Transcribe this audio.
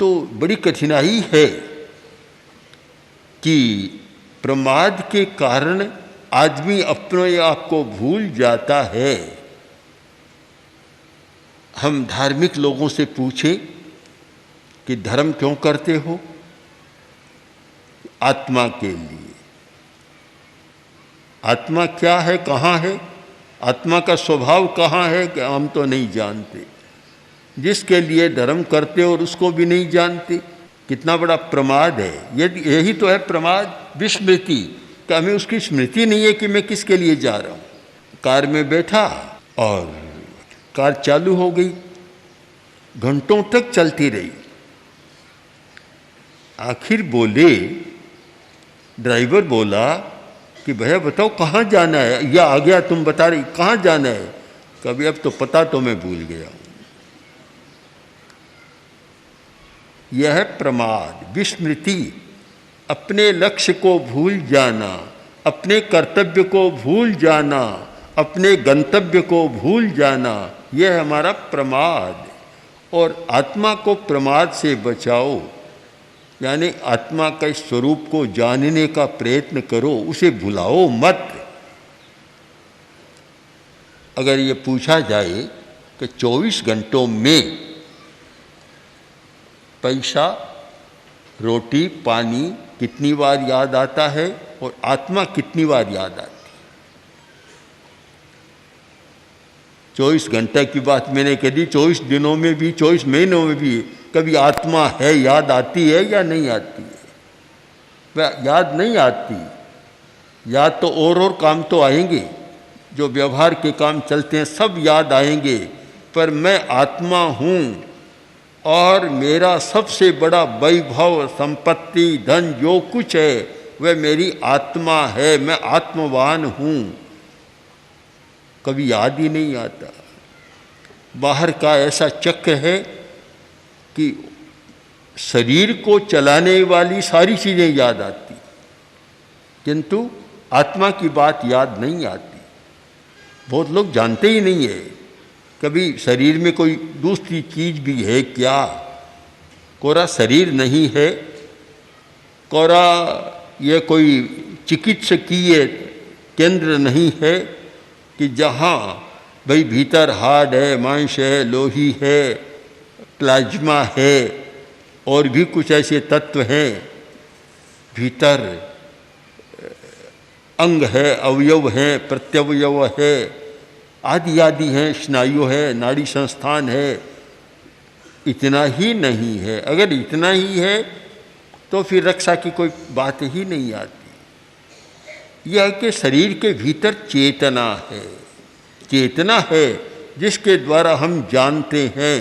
तो बड़ी कठिनाई है कि प्रमाद के कारण आदमी अपने आप को भूल जाता है। हम धार्मिक लोगों से पूछें कि धर्म क्यों करते हो? आत्मा के लिए। आत्मा क्या है, कहाँ है? आत्मा का स्वभाव कहाँ है कि हम तो नहीं जानते। जिसके लिए धर्म करते और उसको भी नहीं जानते, कितना बड़ा प्रमाद है। यही तो है प्रमाद, विस्मृति, कि हमें उसकी स्मृति नहीं है कि मैं किसके लिए जा रहा हूँ। कार में बैठा और कार चालू हो गई, घंटों तक चलती रही। आखिर बोले, ड्राइवर बोला कि भैया बताओ कहाँ जाना है, या आ गया तुम बता रही कहाँ जाना है? कभी अब तो पता तो मैं भूल गया हूँ। यह है प्रमाद, विस्मृति, अपने लक्ष्य को भूल जाना, अपने कर्तव्य को भूल जाना, अपने गंतव्य को भूल जाना, यह हमारा प्रमाद। और आत्मा को प्रमाद से बचाओ, यानी आत्मा के स्वरूप को जानने का प्रयत्न करो, उसे भुलाओ मत। अगर ये पूछा जाए कि 24 घंटों में पैसा, रोटी, पानी कितनी बार याद आता है और आत्मा कितनी बार याद आती है? 24 घंटे की बात मैंने कह दी, 24 दिनों में भी, 24 महीनों में भी कभी आत्मा है, याद आती है या नहीं आती है? वह याद नहीं आती। याद तो और काम तो आएंगे, जो व्यवहार के काम चलते हैं सब याद आएंगे, पर मैं आत्मा हूँ और मेरा सबसे बड़ा वैभव, संपत्ति, धन जो कुछ है वह मेरी आत्मा है, मैं आत्मवान हूँ। कभी याद ही नहीं आता। बाहर का ऐसा चक्र है कि शरीर को चलाने वाली सारी चीज़ें याद आती, किंतु आत्मा की बात याद नहीं आती। बहुत लोग जानते ही नहीं है कभी शरीर में कोई दूसरी चीज़ भी है क्या। कोरा शरीर नहीं है, कोरा ये कोई चिकित्सकीय केंद्र नहीं है कि जहाँ भाई भीतर हार्ड है, मांस है, लोही है, प्लाज्मा है और भी कुछ ऐसे तत्व हैं, भीतर अंग है, अवयव हैं, प्रत्यवयव है, आदि आदि हैं, स्नायु है, नाड़ी संस्थान है। इतना ही नहीं है। अगर इतना ही है तो फिर रक्षा की कोई बात ही नहीं आती। यह कि शरीर के भीतर चेतना है, चेतना है जिसके द्वारा हम जानते हैं